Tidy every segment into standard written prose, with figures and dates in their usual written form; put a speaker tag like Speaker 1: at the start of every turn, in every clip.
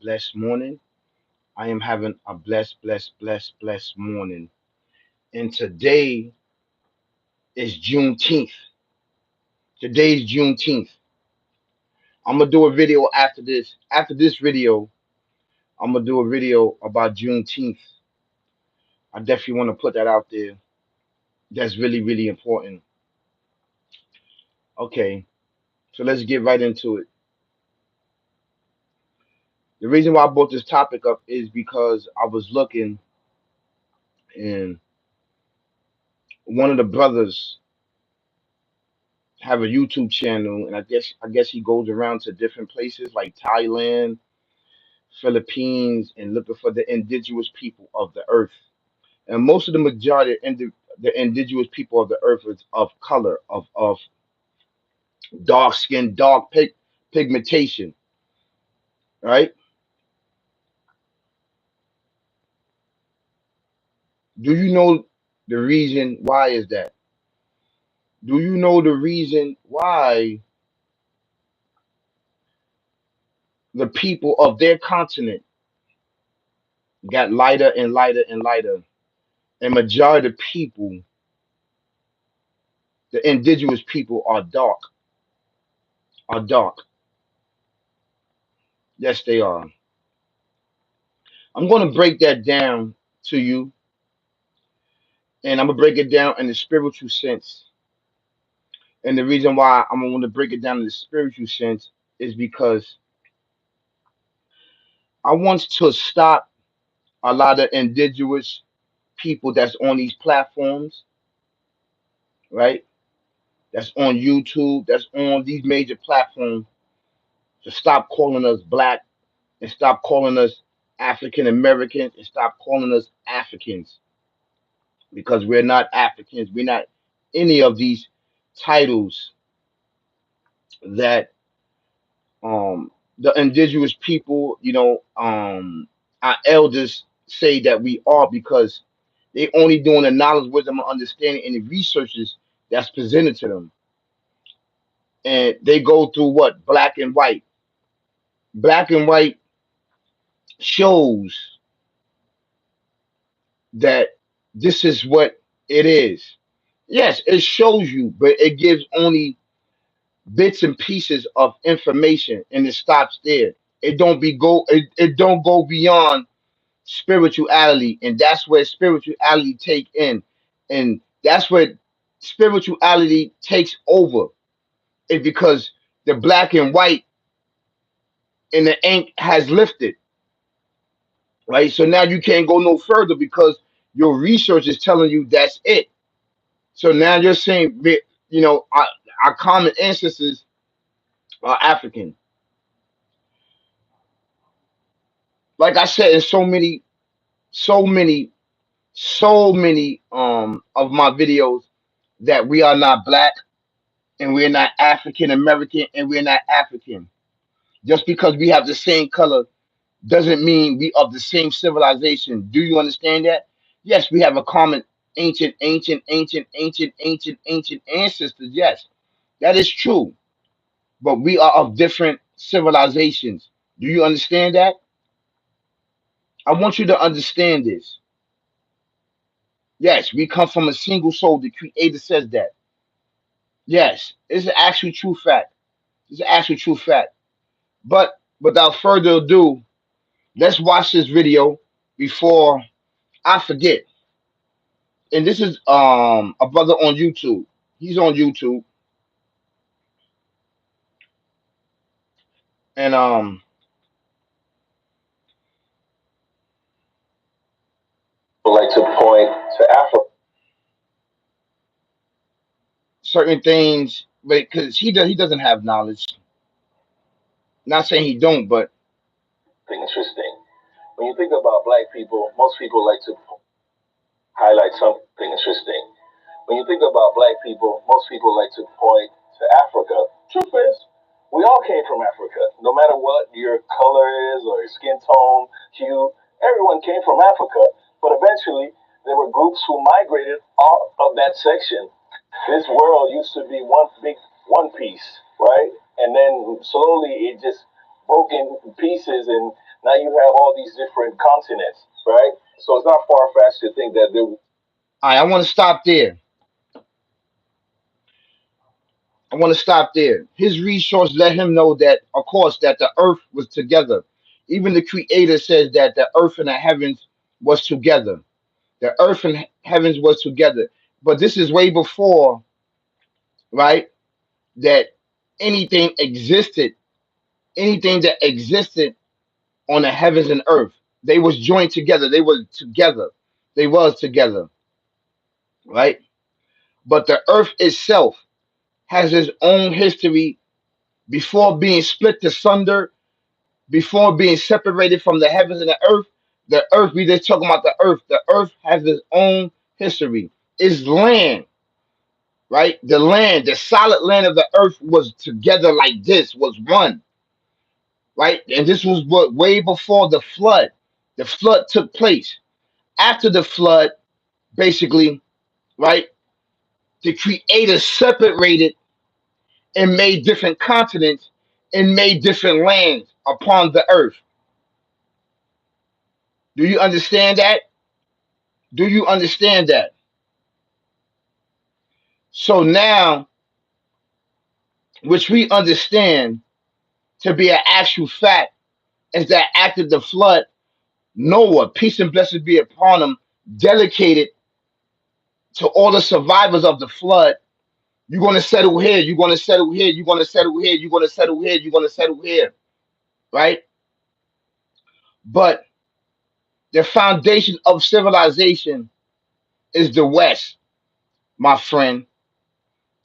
Speaker 1: blessed morning. I am having a blessed morning. And today is Juneteenth. Today is Juneteenth. I'm gonna do a video after this. After this video, I'm gonna do a video about Juneteenth. I definitely want to put that out there. That's really important. Okay, so let's get right into it. The reason why I brought this topic up is because I was looking and one of the brothers have a YouTube channel, and I guess he goes around to different places like Thailand, Philippines, and looking for the indigenous people of the earth. And most of the majority of the indigenous people of the earth is of color, of dark skin, pigmentation, right? Do you know the reason why is that? Do you know the reason why the people of their continent got lighter and lighter and lighter, and majority of people, the indigenous people, are dark. Yes, they are. I'm going to break that down to you, and I'm going to break it down in the spiritual sense. And the reason why I'm going to break it down in the spiritual sense is because I want to stop a lot of indigenous people that's on these platforms, right? That's on YouTube, that's on these major platforms to stop calling us black and stop calling us African Americans and stop calling us Africans because we're not Africans. We're not any of these titles that the indigenous people, our elders say that we are because they only doing the knowledge, wisdom, and understanding and the researches that's presented to them. And they go through what? Black and white. Black and white shows that this is what it is. Yes, it shows you, but it gives only bits and pieces of information and it stops there. It don't go beyond spirituality, and that's where spirituality take in, and that's where spirituality takes over. It because the black and white and the ink has lifted, right? So now you can't go no further because your research is telling you that's it. So now you're saying that, our common ancestors are African. Like I said in so many, so many of my videos that we are not black and we're not African American and we're not African. Just because we have the same color doesn't mean we of the same civilization. Do you understand that? Yes, we have a common ancient ancestors. Yes, that is true. But we are of different civilizations. Do you understand that? I want you to understand this. Yes, we come from a single soul. The Creator says that. Yes, it's an actual true fact. It's an actual true fact. But without further ado, let's watch this video before I forget. And this is a brother on YouTube. He's on YouTube, and
Speaker 2: would like to point to Africa.
Speaker 1: certain things, but because he doesn't have knowledge. Not saying he don't, but
Speaker 2: Interesting. When you think about black people, most people like to highlight something interesting. When you think about black people, most people like to point to Africa. Truth is, we all came from Africa. No matter what your color is or your skin tone, hue, everyone came from Africa. But eventually, there were groups who migrated out of that section. This world used to be one big one piece, right? And then slowly it just broke in pieces, and Now you have all these different continents, right? So it's not far fetched to think that there.
Speaker 1: All right, I want to stop there. I want to stop there. His resource let him know that, of course, that the earth was together. Even the Creator says that the earth and the heavens was together. The earth and heavens was together. But this is way before, right? That anything existed, anything that existed on the heavens and earth, they was joined together. They was together. They was together, right? But the earth itself has its own history before being split asunder, before being separated from the heavens and the earth, we just talking about the earth has its own history. It's land, right? The land, the solid land of the earth was together like this, was one, right? And this was what way before the flood. The flood took place. After the flood, basically, right, the creator separated and made different continents and made different lands upon the earth. Do you understand that? Do you understand that? So now, which we understand to be an actual fact, is that after the flood, Noah, peace and blessings be upon him, dedicated to all the survivors of the flood. You're going to settle here. You're going to settle here. You're going to settle here. You're going to settle here. You're going to settle here. Right? But the foundation of civilization is the West, my friend.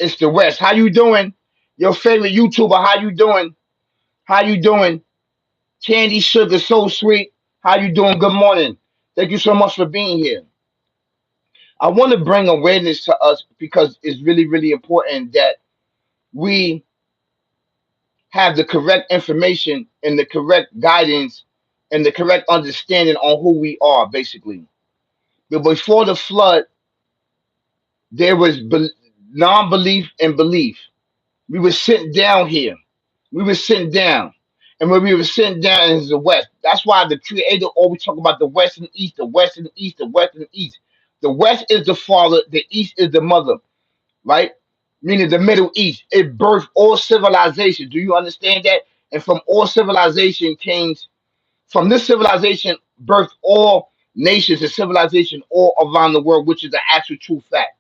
Speaker 1: It's the West. How you doing? Your favorite YouTuber, how you doing? How you doing? Candy Sugar, so sweet. How you doing? Good morning. Thank you so much for being here. I want to bring awareness to us because it's really, really important that we have the correct information and the correct guidance and the correct understanding on who we are, basically. But before the flood, there was non-belief and belief. We were sitting down here. We were sitting down. And when we were sitting down is the West. That's why the Creator always talk about the West and East, the West and East, the West and East. The West is the father, the East is the mother, right? Meaning the Middle East. It birthed all civilization. Do you understand that? And from all civilization came, from this civilization, birthed all nations and civilization all around the world, which is the actual true fact.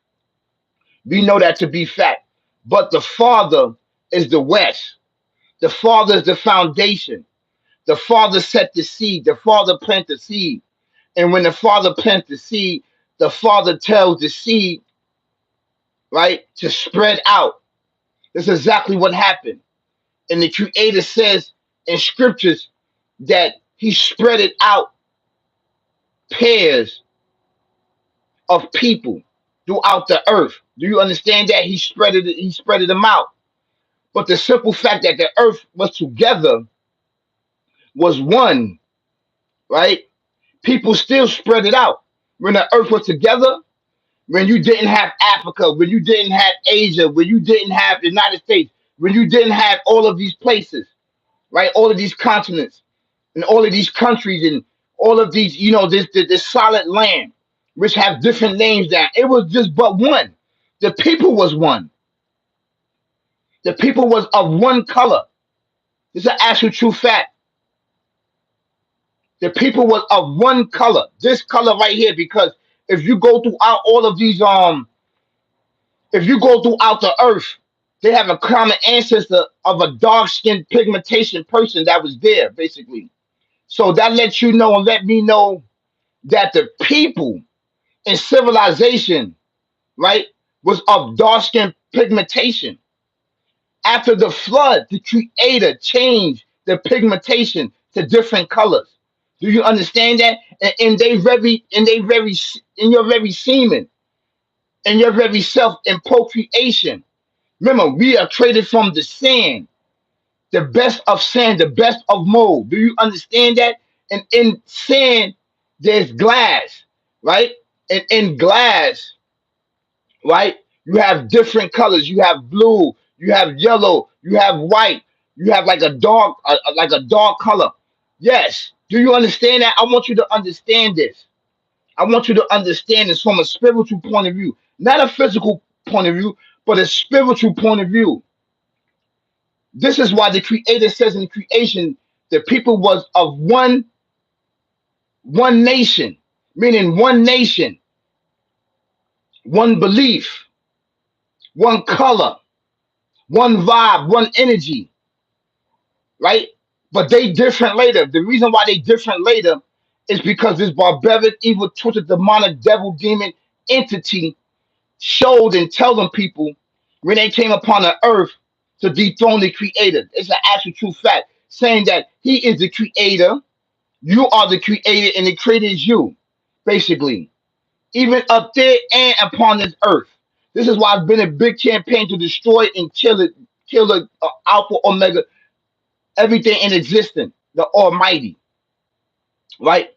Speaker 1: We know that to be fact. But the Father is the West. The Father is the foundation. The Father set the seed. The Father planted the seed. And when the Father plants the seed, the Father tells the seed, right, to spread out. That's exactly what happened. And the Creator says in scriptures that He spread it out pairs of people throughout the earth. Do you understand that? He spread it them out. But the simple fact that the earth was together was one, right? People still spread it out. When the earth was together, when you didn't have Africa, when you didn't have Asia, when you didn't have the United States, when you didn't have all of these places, right? All of these continents and all of these countries and all of these, this solid land, which have different names down. It was just but one. The people was one. The people was of one color. It's an actual true fact. The people was of one color. This color right here, because if you go throughout all of these, if you go throughout the earth, they have a common ancestor of a dark skinned pigmentation person that was there, basically. So that lets you know and let me know that the people in civilization, right, was of dark skin pigmentation. After the flood, the creator changed the pigmentation to different colors. Do you understand that? And in your very semen, in your very self in procreation. Remember, we are created from the sand, the best of sand, the best of mold. Do you understand that? And in sand, there's glass, right? And in glass, right? You have different colors. You have blue, you have yellow, you have white, you have like a dark, like a dark color. Yes. Do you understand that? I want you to understand this. I want you to understand this from a spiritual point of view, not a physical point of view, but a spiritual point of view. This is why the Creator says in creation, the people was of one nation, meaning one nation, one belief, one color, one vibe, one energy, right? But they different later. The reason why they different later is because this barbaric, evil, twisted, demonic, devil, demon entity showed and tell them people when they came upon the earth to dethrone the creator. It's an actual true fact, saying that he is the creator, you are the creator, and the creator is you, basically. Even up there and upon this earth. This is why it's been a big campaign to destroy and kill the Alpha Omega, everything in existence, the Almighty, right?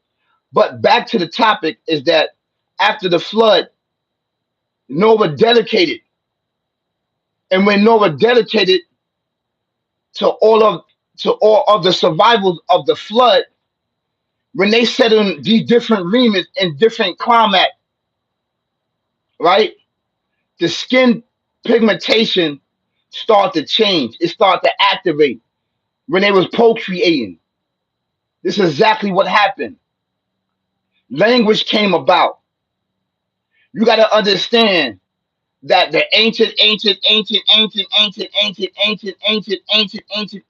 Speaker 1: But back to the topic is that after the flood, Noah dedicated, and when Noah dedicated to all of the survivals of the flood, when they set in these different remits and different climate, right? The skin pigmentation start to change. It start to activate when they was procreating. This is exactly what happened. Language came about. You got to understand that the ancient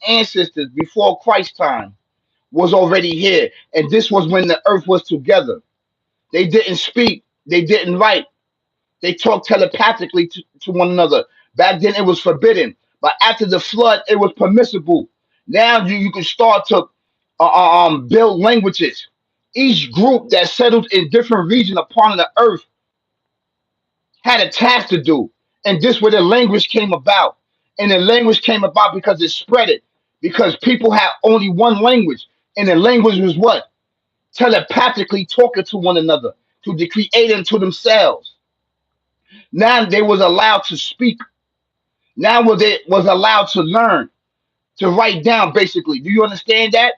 Speaker 1: ancestors before Christ time was already here. And this was when the earth was together. They didn't speak, they didn't write, they talked telepathically to one another. Back then it was forbidden. But after the flood, it was permissible. Now you can start to build languages. Each group that settled in different region upon the earth had a task to do. And this where the language came about. And the language came about because it spread it. Because people had only one language. And the language was what? Telepathically talking to one another, to the creator, to themselves. Now they was allowed to speak. Now they was allowed to learn, to write down basically. Do you understand that?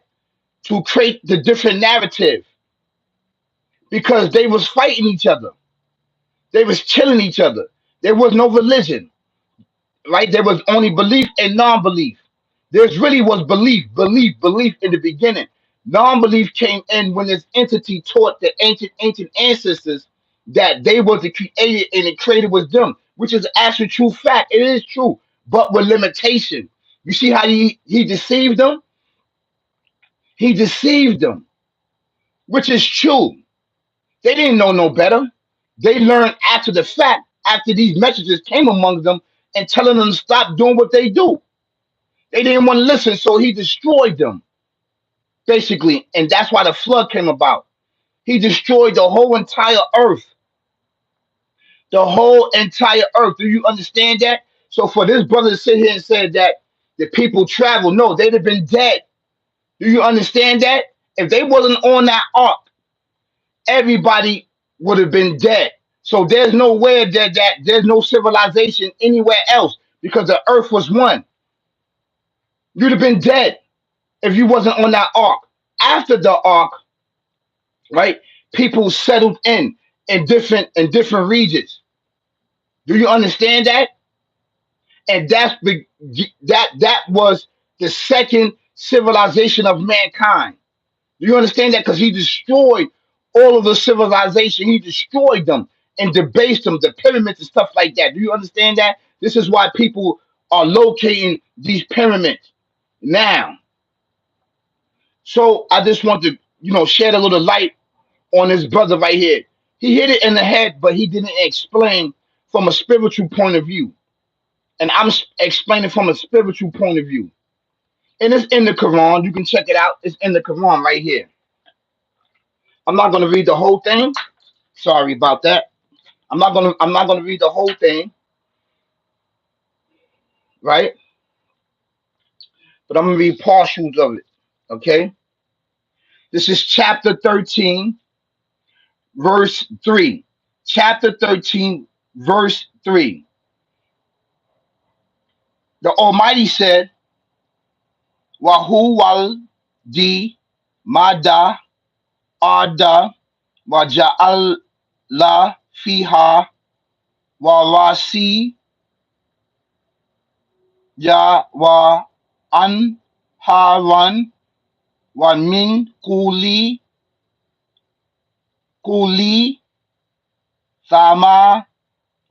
Speaker 1: To create the different narrative. Because they was fighting each other. They was killing each other. There was no religion, right? There was only belief and non-belief. There's really was belief in the beginning. Non-belief came in when this entity taught the ancient ancestors that they was the creator and the creator was them, which is actually true fact. It is true, but with limitation. You see how he deceived them? He deceived them, which is true. They didn't know no better. They learned after the fact, after these messages came among them and telling them to stop doing what they do. They didn't want to listen, so he destroyed them, basically. And that's why the flood came about. He destroyed the whole entire earth. The whole entire earth. Do you understand that? So for this brother to sit here and say that the people travel, no, they'd have been dead. Do you understand that? If they wasn't on that ark, everybody would have been dead. So there's nowhere that there's no civilization anywhere else because the earth was one. You'd have been dead if you wasn't on that ark. After the ark, right? People settled in different regions. Do you understand that? And that was the second civilization of mankind. Do you understand that? Because he destroyed all of the civilization. He destroyed them and debased them, the pyramids and stuff like that. Do you understand that? This is why people are locating these pyramids now. So I just want to, shed a little light on this brother right here. He hit it in the head, but he didn't explain from a spiritual point of view. And I'm explaining from a spiritual point of view. And it's in the Quran. You can check it out. It's in the Quran right here. I'm not going to read the whole thing. Sorry about that. I'm not gonna read the whole thing, right? But I'm gonna read partials of it. Okay. This is chapter 13, verse 3. Chapter 13, verse 3. The Almighty said, Wahu wal di. Mada, Ada, Waja'ala fiha Warasi Ya wa Anharan wa min kuli Thama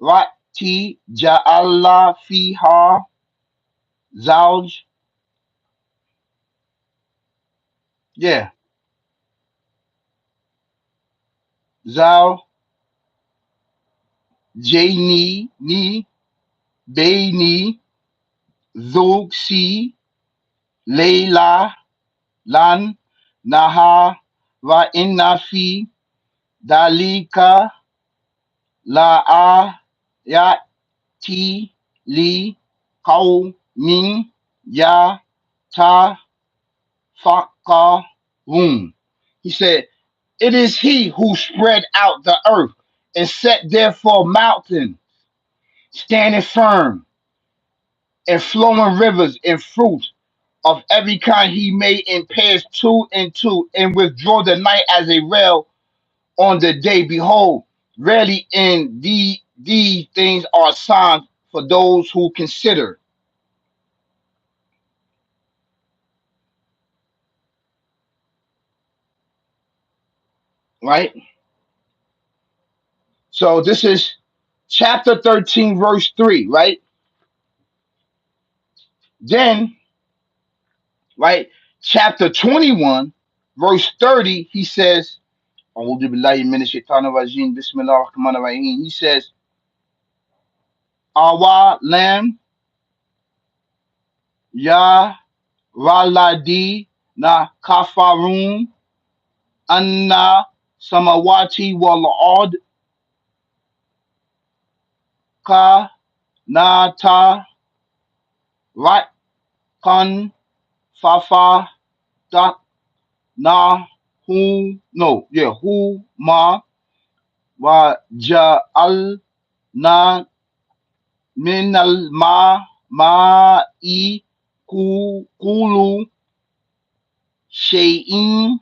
Speaker 1: Rati Ja'ala fiha Zawj. Yeah. Zaw Jani Ni Baini Zog Si Leila Lan Naha Wa Inna Fi Dalika La Ayati Li Qawmin Ya Tafakkarun. He said, it is he who spread out the earth and set therefore mountains, standing firm, and flowing rivers and fruit of every kind he made in pairs two and two, and withdraw the night as a rail on the day. Behold, rarely in these things are signs for those who consider, right? So this is chapter 13, verse 3, right? Then, right, chapter 21, verse 30, he says, "A'udhu billahi minash shaitanir rajim, Bismillahir Rahmanir Rahim." He says, Awa lam ya waladi na kafarun anna samawati wal ard ka nata ratkan fafa dak na hu no yeah hu ma wa ja'al na min al ma'i kulu shay'in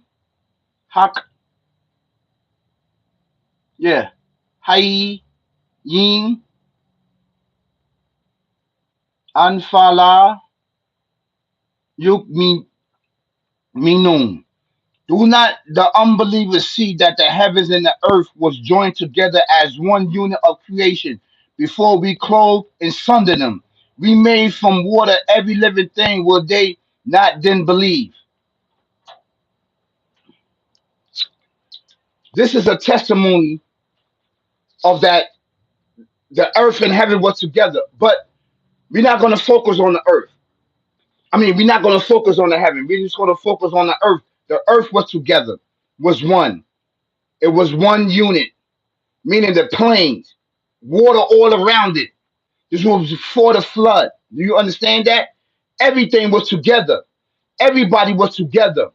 Speaker 1: hak yeah hayyin anfala yukminun. Do not the unbelievers see that the heavens and the earth was joined together as one unit of creation before we clothed and sundered them? We made from water every living thing. Will they not then believe? This is a testimony of that the earth and heaven was together. But we're not going to focus on the earth. I mean, we're not going to focus on the heaven. We're just going to focus on the earth. The earth was together, was one. It was one unit, meaning the plains, water all around it. This was before the flood. Do you understand that? Everything was together. Everybody was together.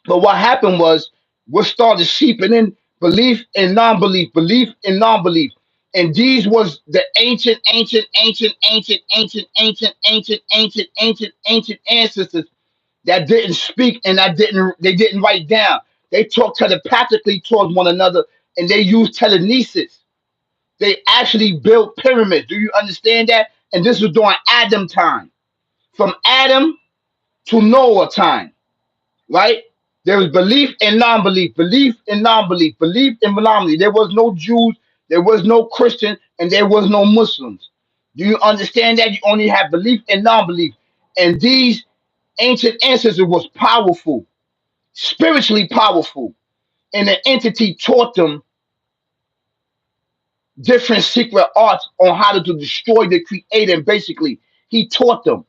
Speaker 1: But what happened was what started seeping in belief and non-belief, belief and non-belief. And these was the ancient ancestors that didn't speak and they didn't write down. They talked telepathically towards one another and they used telenesis. They actually built pyramids. Do you understand that? And this was during Adam time. From Adam to Noah time, right? There was belief and non-belief, belief and non-belief, belief and non-belief. There was no Jews, there was no Christian, and there was no Muslims. Do you understand that? You only have belief and non-belief. And these ancient ancestors was powerful, spiritually powerful. And the entity taught them different secret arts on how to destroy the creator. And basically, he taught them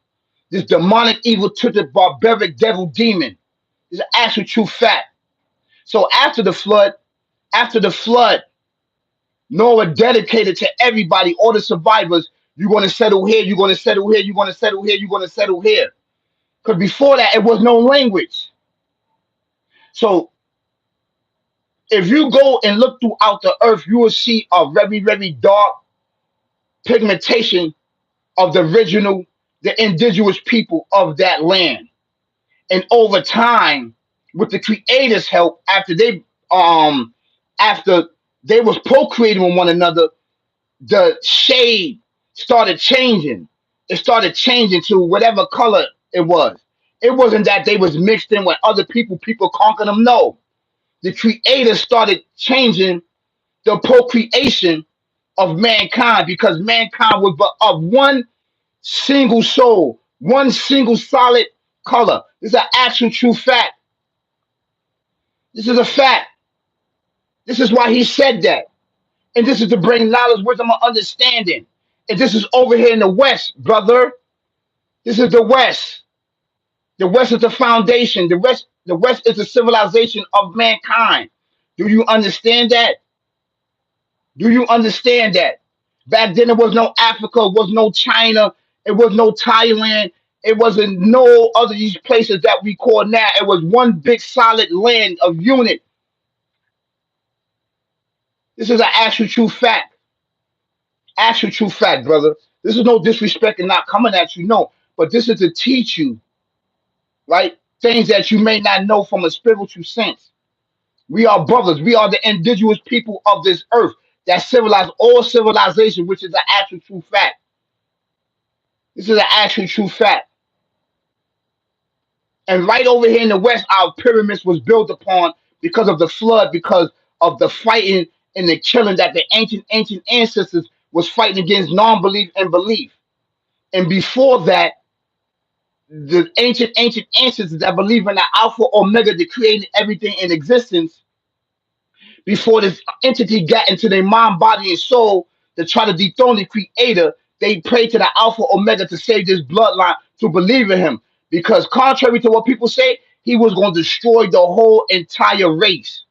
Speaker 1: this demonic, evil, twisted, barbaric devil demon is an actual true fact. So after the flood, Noah dedicated to everybody, all the survivors. You're going to settle here. You're going to settle here. You're going to settle here. You're going to settle here. Because before that, it was no language. So if you go and look throughout the earth, you will see a very, very dark pigmentation of the original, the indigenous people of that land. And over time, with the creator's help, um after they was procreating with one another, the shade started changing. It started changing to whatever color it was. It wasn't that they was mixed in with other people conquered them. No, the creator started changing the procreation of mankind, because mankind was but of one single soul, one single solid color. This is an actual true fact. This is a fact. This is why he said that. And this is to bring knowledge, wisdom, and understanding. And this is over here in the West, brother. This is the West. The West is the foundation. The West is the civilization of mankind. Do you understand that? Do you understand that? Back then, there was no Africa, it was no China, it was no Thailand, it wasn't no other these places that we call now. It was one big solid land of unit. This is an actual true fact. Actual true fact, brother. This is no disrespect and not coming at you, no. But this is to teach you, right? Things that you may not know from a spiritual sense. We are brothers. We are the indigenous people of this earth that civilize all civilization, which is an actual true fact. This is an actual true fact. And right over here in the West, our pyramids was built upon because of the flood, because of the fighting and the killing that the ancient ancestors was fighting against non-belief and belief. And before that, the ancient ancestors that believe in the Alpha Omega, that created everything in existence, before this entity got into their mind, body, and soul to try to dethrone the creator, they prayed to the Alpha Omega to save this bloodline to believe in him. Because contrary to what people say, he was going to destroy the whole entire race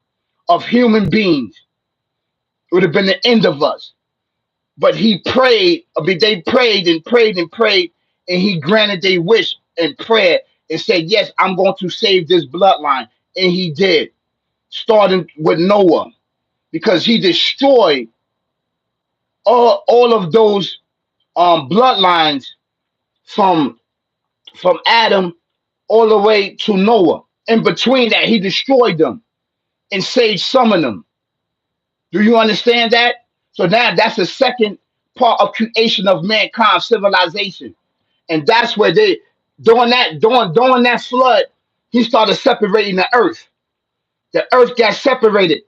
Speaker 1: of human beings. It would have been the end of us. But he prayed, I mean, they prayed and prayed and prayed, and he granted their wish and prayer and said, yes, I'm going to save this bloodline. And he did, starting with Noah, because he destroyed all of those bloodlines from Adam all the way to Noah. In between that, he destroyed them and saved some of them. Do you understand that? So now that's the second part of creation of mankind, civilization. And that's where they during that flood, he started separating the earth. The earth got separated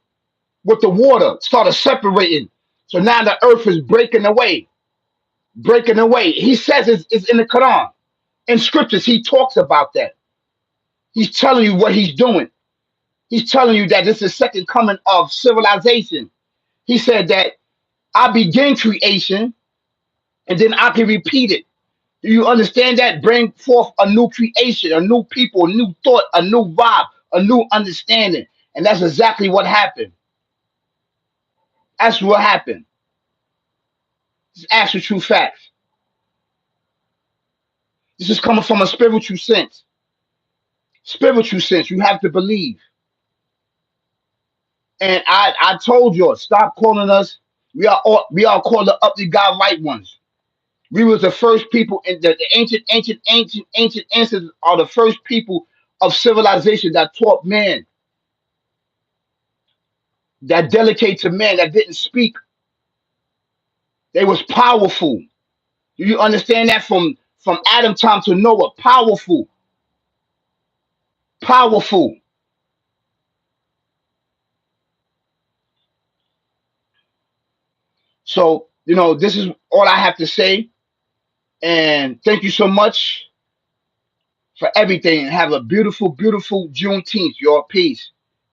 Speaker 1: with the water, started separating. So now the earth is breaking away, breaking away. He says it's in the Quran. In scriptures, he talks about that. He's telling you what he's doing. He's telling you that this is the second coming of civilization. He said that I begin creation and then I can repeat it. Do you understand that? Bring forth a new creation, a new people, a new thought, a new vibe, a new understanding. And that's exactly what happened. That's what happened. It's actual true facts. This is coming from a spiritual sense. Spiritual sense. You have to believe. And I told you, stop calling us. We are called the up to God right ones. We was the first people in the ancient ancestors are the first people of civilization that taught man, that delicate to man, that didn't speak. They was powerful. Do you understand that? From Adam time to Noah, powerful, powerful. So this is all I have to say. And thank you so much for everything. And have a beautiful, beautiful Juneteenth. Your peace.